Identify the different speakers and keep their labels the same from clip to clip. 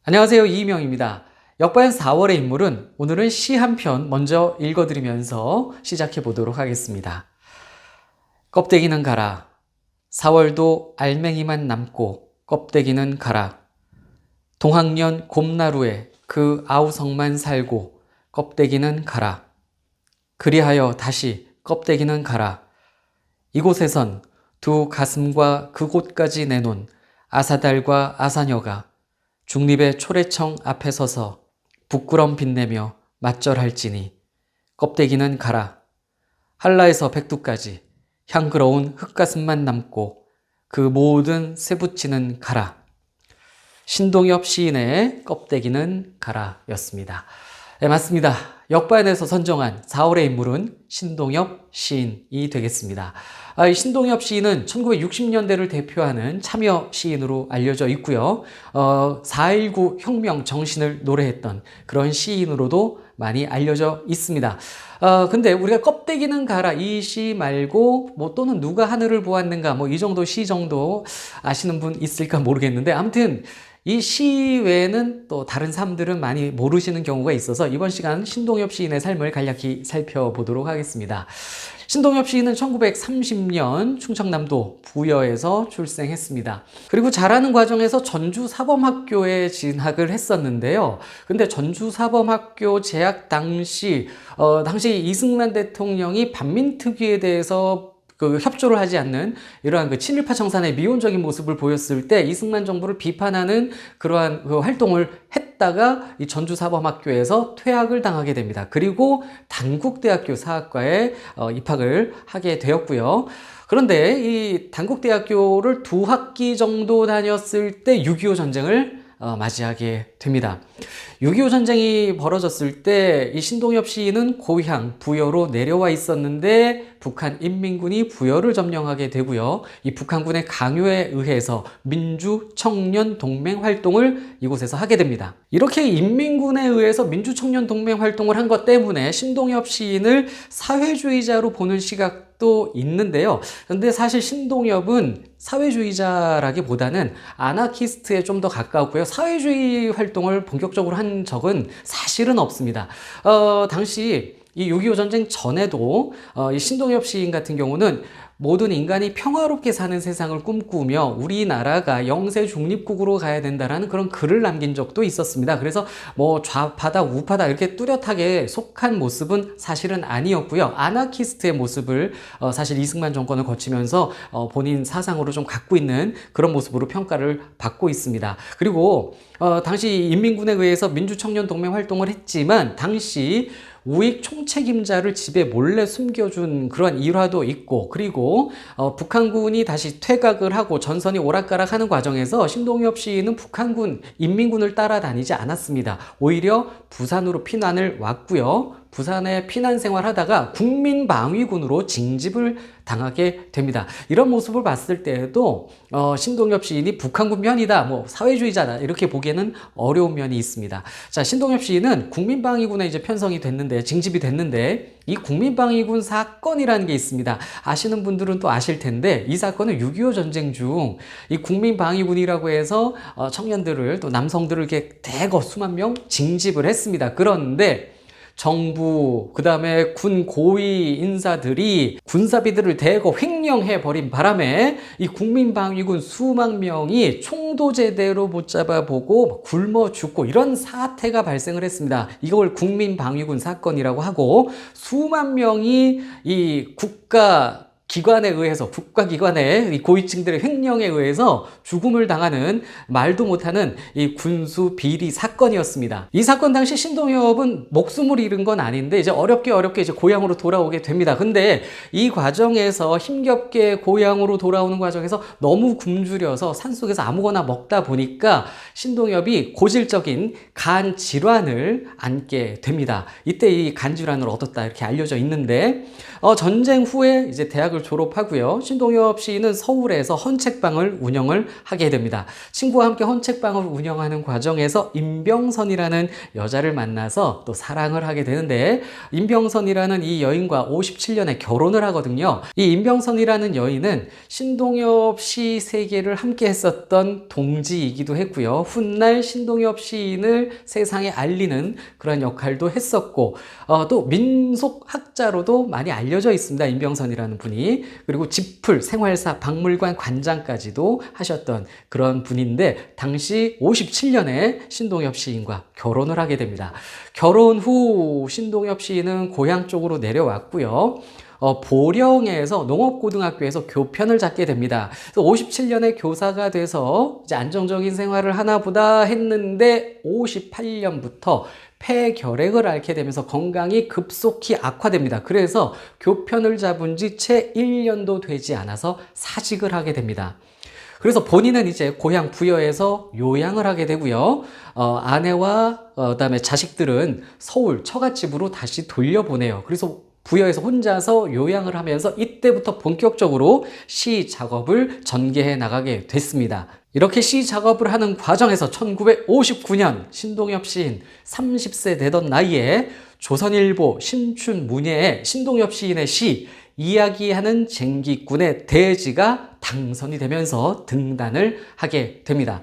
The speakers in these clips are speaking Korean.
Speaker 1: 안녕하세요. 이희명입니다. 역사연 4월의 인물은 오늘은 시 한 편 먼저 읽어드리면서 시작해 보도록 하겠습니다. 껍데기는 가라. 4월도 알맹이만 남고 껍데기는 가라. 동학년 곰나루에 그 아우성만 살고 껍데기는 가라. 그리하여 다시 껍데기는 가라. 이곳에선 두 가슴과 그곳까지 내놓은 아사달과 아사녀가 중립의 초래청 앞에 서서 부끄럼 빛내며 맞절할지니 껍데기는 가라. 한라에서 백두까지 향그러운 흙가슴만 남고 그 모든 쇠붙이는 가라. 신동엽 시인의 껍데기는 가라 였습니다. 네, 맞습니다. 역반에서 선정한 4월의 인물은 신동엽 시인이 되겠습니다. 이 신동엽 시인은 1960년대를 대표하는 참여 시인으로 알려져 있고요. 4.19 혁명 정신을 노래했던 그런 시인으로도 많이 알려져 있습니다. 근데 우리가 껍데기는 가라 이 시 말고 또는 누가 하늘을 보았는가 이 정도 시 정도 아시는 분 있을까 모르겠는데, 아무튼 이 시 외에는 또 다른 사람들은 많이 모르시는 경우가 있어서 이번 시간 신동엽 시인의 삶을 간략히 살펴보도록 하겠습니다. 신동엽 시인은 1930년 충청남도 부여에서 출생했습니다. 그리고 자라는 과정에서 전주사범학교에 진학을 했었는데요. 근데 전주사범학교 재학 당시 이승만 대통령이 반민특위에 대해서 협조를 하지 않는 이러한 친일파 청산의 미온적인 모습을 보였을 때 이승만 정부를 비판하는 그러한 활동을 했다가 이 전주사범학교에서 퇴학을 당하게 됩니다. 그리고 단국대학교 사학과에 입학을 하게 되었고요. 그런데 이 단국대학교를 2학기 정도 다녔을 때 6.25 전쟁을 맞이하게 됩니다. 6.25 전쟁이 벌어졌을 때 이 신동엽 시인은 고향 부여로 내려와 있었는데 북한 인민군이 부여를 점령하게 되고요. 이 북한군의 강요에 의해서 민주청년동맹 활동을 이곳에서 하게 됩니다. 이렇게 인민군에 의해서 민주청년동맹 활동을 한 것 때문에 신동엽 시인을 사회주의자로 보는 시각도 있는데요. 근데 사실 신동엽은 사회주의자라기보다는 아나키스트에 좀 더 가까웠고요. 사회주의 활동을 본격적으로 한 적은 사실은 없습니다. 당시 이 6.25 전쟁 전에도 이 신동엽 시인 같은 경우는 모든 인간이 평화롭게 사는 세상을 꿈꾸며 우리나라가 영세 중립국으로 가야 된다라는 그런 글을 남긴 적도 있었습니다. 그래서 좌파다 우파다 이렇게 뚜렷하게 속한 모습은 사실은 아니었고요. 아나키스트의 모습을 사실 이승만 정권을 거치면서 본인 사상으로 좀 갖고 있는 그런 모습으로 평가를 받고 있습니다. 그리고 당시 인민군에 의해서 민주청년동맹 활동을 했지만 당시 우익 총책임자를 집에 몰래 숨겨준 그런 일화도 있고, 그리고 북한군이 다시 퇴각을 하고 전선이 오락가락하는 과정에서 신동엽 시인은 북한군, 인민군을 따라다니지 않았습니다. 오히려 부산으로 피난을 왔고요. 부산에 피난 생활하다가 국민방위군으로 징집을 당하게 됩니다. 이런 모습을 봤을 때에도 신동엽 시인이 북한군 편이다, 사회주의자다 이렇게 보기에는 어려운 면이 있습니다. 자, 신동엽 시인은 국민방위군에 이제 편성이 됐는데, 징집이 됐는데, 이 국민방위군 사건이라는 게 있습니다. 아시는 분들은 또 아실 텐데, 이 사건은 6.25 전쟁 중 이 국민방위군이라고 해서 청년들을, 또 남성들을 이렇게 대거 수만 명 징집을 했습니다. 그런데 정부, 그 다음에 군 고위 인사들이 군사비들을 대거 횡령해버린 바람에 이 국민방위군 수만 명이 총도 제대로 못 잡아보고 굶어 죽고 이런 사태가 발생을 했습니다. 이걸 국민방위군 사건이라고 하고, 수만 명이 이 국가기관에 의해서, 국가기관의 이 고위층들의 횡령에 의해서 죽음을 당하는 말도 못하는 이 군수 비리 사건이었습니다. 이 사건 당시 신동엽은 목숨을 잃은 건 아닌데 이제 어렵게 이제 고향으로 돌아오게 됩니다. 근데 이 과정에서 힘겹게 고향으로 돌아오는 과정에서 너무 굶주려서 산속에서 아무거나 먹다 보니까 신동엽이 고질적인 간 질환을 앓게 됩니다. 이때 이 간 질환을 얻었다 이렇게 알려져 있는데, 전쟁 후에 이제 대학을 졸업하고요. 신동엽 시인은 서울에서 헌책방을 운영을 하게 됩니다. 친구와 함께 헌책방을 운영하는 과정에서 임병선이라는 여자를 만나서 또 사랑을 하게 되는데, 임병선이라는 이 여인과 57년에 결혼을 하거든요. 이 임병선이라는 여인은 신동엽 시 세계를 함께 했었던 동지이기도 했고요. 훗날 신동엽 시인을 세상에 알리는 그런 역할도 했었고, 또 민속학자로도 많이 알려져 있습니다. 임병선이라는 분이. 그리고 집풀, 생활사, 박물관 관장까지도 하셨던 그런 분인데, 당시 57년에 신동엽 시인과 결혼을 하게 됩니다. 결혼 후 신동엽 시인은 고향 쪽으로 내려왔고요. 보령에서 농업고등학교에서 교편을 잡게 됩니다. 그래서 57년에 교사가 돼서 이제 안정적인 생활을 하나 보다 했는데, 58년부터 폐결핵을 앓게 되면서 건강이 급속히 악화됩니다. 그래서 교편을 잡은 지 채 1년도 되지 않아서 사직을 하게 됩니다. 그래서 본인은 이제 고향 부여에서 요양을 하게 되고요. 아내와 그다음에 자식들은 서울 처갓집으로 다시 돌려보내요. 그래서 부여에서 혼자서 요양을 하면서 이때부터 본격적으로 시 작업을 전개해 나가게 됐습니다. 이렇게 시 작업을 하는 과정에서 1959년 신동엽 시인 30세 되던 나이에 조선일보 신춘문예에 신동엽 시인의 시 이야기하는 쟁기꾼의 대지가 당선이 되면서 등단을 하게 됩니다.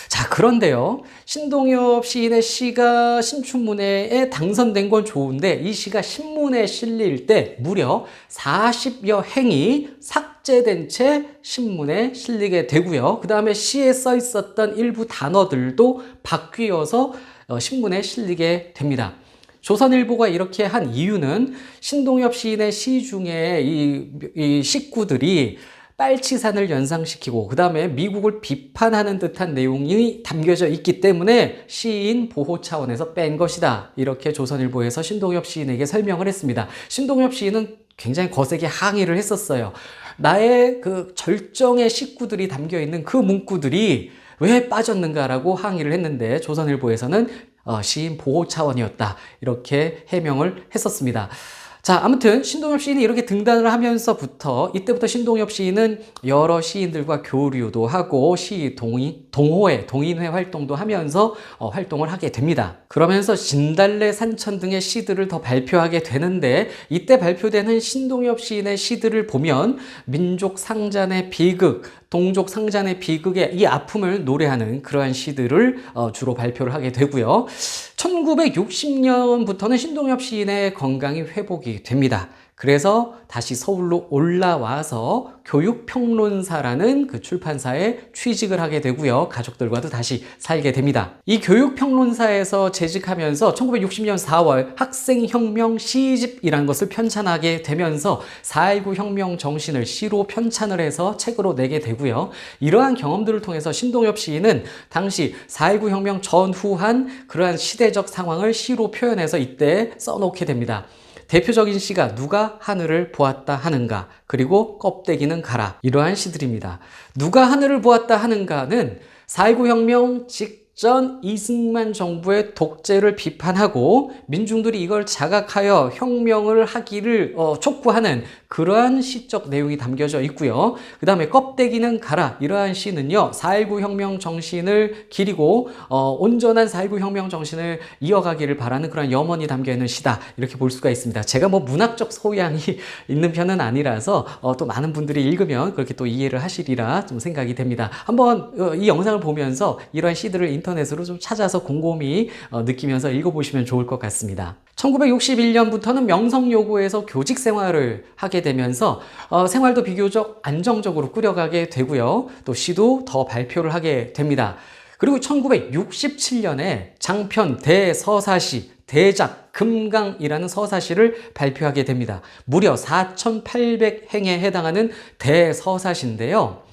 Speaker 1: 자, 그런데요, 신동엽 시인의 시가 신춘문예에 당선된 건 좋은데, 이 시가 신문에 실릴 때 무려 40여 행이 삭제된 채 신문에 실리게 되고요. 그 다음에 시에 써 있었던 일부 단어들도 바뀌어서 신문에 실리게 됩니다. 조선일보가 이렇게 한 이유는 신동엽 시인의 시 중에 이 식구들이 빨치산을 연상시키고 그 다음에 미국을 비판하는 듯한 내용이 담겨져 있기 때문에 시인 보호 차원에서 뺀 것이다. 이렇게 조선일보에서 신동엽 시인에게 설명을 했습니다. 신동엽 시인은 굉장히 거세게 항의를 했었어요. 나의 그 절정의 식구들이 담겨있는 그 문구들이 왜 빠졌는가라고 항의를 했는데, 조선일보에서는 시인 보호 차원이었다, 이렇게 해명을 했었습니다. 자, 아무튼 신동엽 시인이 이렇게 등단을 하면서부터, 이때부터 신동엽 시인은 여러 시인들과 교류도 하고 시 동호회, 동인회 활동도 하면서 활동을 하게 됩니다. 그러면서 진달래 산천 등의 시들을 더 발표하게 되는데, 이때 발표되는 신동엽 시인의 시들을 보면 민족 상잔의 비극, 동족 상잔의 비극의 이 아픔을 노래하는 그러한 시들을 주로 발표를 하게 되고요. 1960년부터는 신동엽 시인의 건강이 회복이 됩니다. 그래서 다시 서울로 올라와서 교육평론사라는 그 출판사에 취직을 하게 되고요. 가족들과도 다시 살게 됩니다. 이 교육평론사에서 재직하면서 1960년 4월 학생혁명 시집이라는 것을 편찬하게 되면서 4.19 혁명 정신을 시로 편찬을 해서 책으로 내게 되고요. 이러한 경험들을 통해서 신동엽 시인은 당시 4.19 혁명 전후한 그러한 시대적 상황을 시로 표현해서 이때 써놓게 됩니다. 대표적인 시가 누가 하늘을 보았다 하는가, 그리고 껍데기는 가라, 이러한 시들입니다. 누가 하늘을 보았다 하는가는 4.19 혁명 직전 이승만 정부의 독재를 비판하고 민중들이 이걸 자각하여 혁명을 하기를 촉구하는 그러한 시적 내용이 담겨져 있고요. 그 다음에 껍데기는 가라, 이러한 시는요, 4.19 혁명 정신을 기리고 온전한 4.19 혁명 정신을 이어가기를 바라는 그런 염원이 담겨있는 시다, 이렇게 볼 수가 있습니다. 제가 뭐 문학적 소양이 있는 편은 아니라서 또 많은 분들이 읽으면 그렇게 또 이해를 하시리라 좀 생각이 됩니다. 한번 이 영상을 보면서 이러한 시들을 인터넷으로 좀 찾아서 곰곰이 느끼면서 읽어보시면 좋을 것 같습니다. 1961년부터는 명성여고에서 교직 생활을 하게 되면서 생활도 비교적 안정적으로 꾸려가게 되고요. 또 시도 더 발표를 하게 됩니다. 그리고 1967년에 장편 대서사시 대작 금강이라는 서사시를 발표하게 됩니다. 무려 4,800행에 해당하는 대서사시인데요.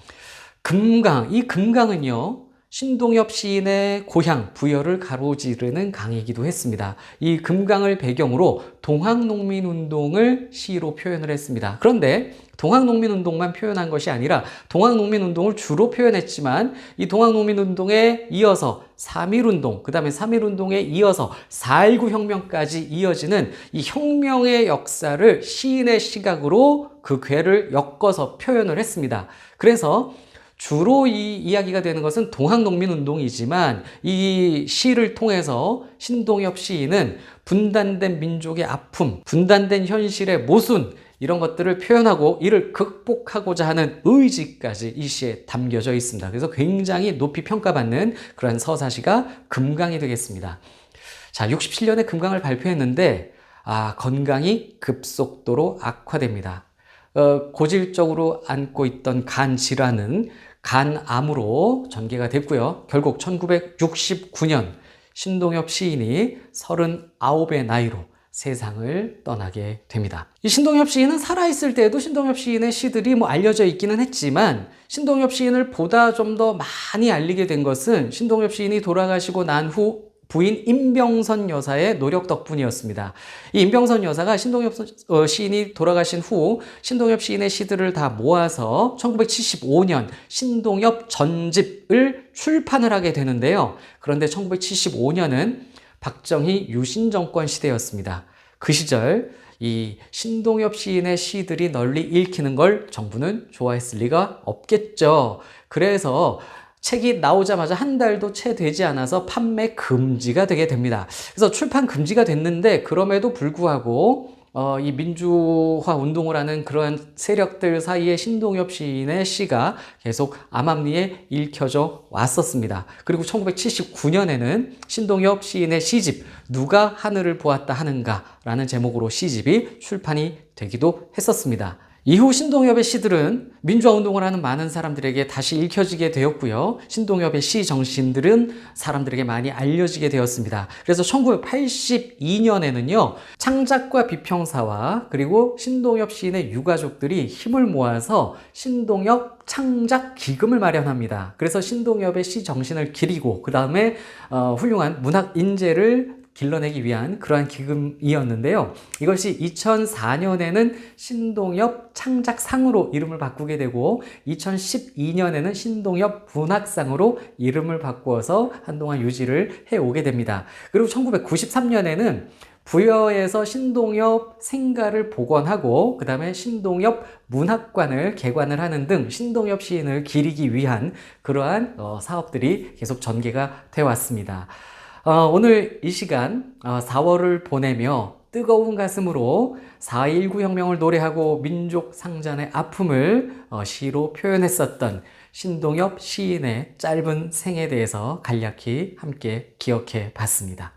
Speaker 1: 금강, 이 금강은요, 신동엽 시인의 고향 부여를 가로지르는 강이기도 했습니다. 이 금강을 배경으로 동학농민운동을 시로 표현을 했습니다. 그런데 동학농민운동만 표현한 것이 아니라 동학농민운동을 주로 표현했지만, 이 동학농민운동에 이어서 3.1운동, 그 다음에 3.1운동에 이어서 4.19 혁명까지 이어지는 이 혁명의 역사를 시인의 시각으로 그 궤를 엮어서 표현을 했습니다. 그래서 주로 이 이야기가 되는 것은 동학농민운동이지만 이 시를 통해서 신동엽 시인은 분단된 민족의 아픔, 분단된 현실의 모순 이런 것들을 표현하고 이를 극복하고자 하는 의지까지 이 시에 담겨져 있습니다. 그래서 굉장히 높이 평가받는 그런 서사시가 금강이 되겠습니다. 자, 67년에 금강을 발표했는데 건강이 급속도로 악화됩니다. 고질적으로 앓고 있던 간 질환은 간암으로 전개가 됐고요. 결국 1969년 신동엽 시인이 39의 나이로 세상을 떠나게 됩니다. 이 신동엽 시인은 살아있을 때에도 신동엽 시인의 시들이 알려져 있기는 했지만 신동엽 시인을 보다 좀 더 많이 알리게 된 것은 신동엽 시인이 돌아가시고 난 후 부인 임병선 여사의 노력 덕분이었습니다. 이 임병선 여사가 신동엽 시인이 돌아가신 후 신동엽 시인의 시들을 다 모아서 1975년 신동엽 전집을 출판을 하게 되는데요. 그런데 1975년은 박정희 유신 정권 시대였습니다. 그 시절 이 신동엽 시인의 시들이 널리 읽히는 걸 정부는 좋아했을 리가 없겠죠. 그래서 책이 나오자마자 한 달도 채 되지 않아서 판매 금지가 되게 됩니다. 그래서 출판 금지가 됐는데 그럼에도 불구하고 이 민주화 운동을 하는 그러한 세력들 사이에 신동엽 시인의 시가 계속 암암리에 읽혀져 왔었습니다. 그리고 1979년에는 신동엽 시인의 시집 누가 하늘을 보았다 하는가 라는 제목으로 시집이 출판이 되기도 했었습니다. 이후 신동엽의 시들은 민주화 운동을 하는 많은 사람들에게 다시 읽혀지게 되었고요. 신동엽의 시 정신들은 사람들에게 많이 알려지게 되었습니다. 그래서 1982년에는요. 창작과 비평사와 그리고 신동엽 시인의 유가족들이 힘을 모아서 신동엽 창작 기금을 마련합니다. 그래서 신동엽의 시 정신을 기리고 그 다음에 훌륭한 문학 인재를 길러내기 위한 그러한 기금이었는데요. 이것이 2004년에는 신동엽 창작상으로 이름을 바꾸게 되고 2012년에는 신동엽 문학상으로 이름을 바꾸어서 한동안 유지를 해오게 됩니다. 그리고 1993년에는 부여에서 신동엽 생가를 복원하고 그 다음에 신동엽 문학관을 개관을 하는 등 신동엽 시인을 기리기 위한 그러한 사업들이 계속 전개가 되어 왔습니다. 오늘 이 시간 4월을 보내며 뜨거운 가슴으로 4.19 혁명을 노래하고 민족 상잔의 아픔을 시로 표현했었던 신동엽 시인의 짧은 생에 대해서 간략히 함께 기억해 봤습니다.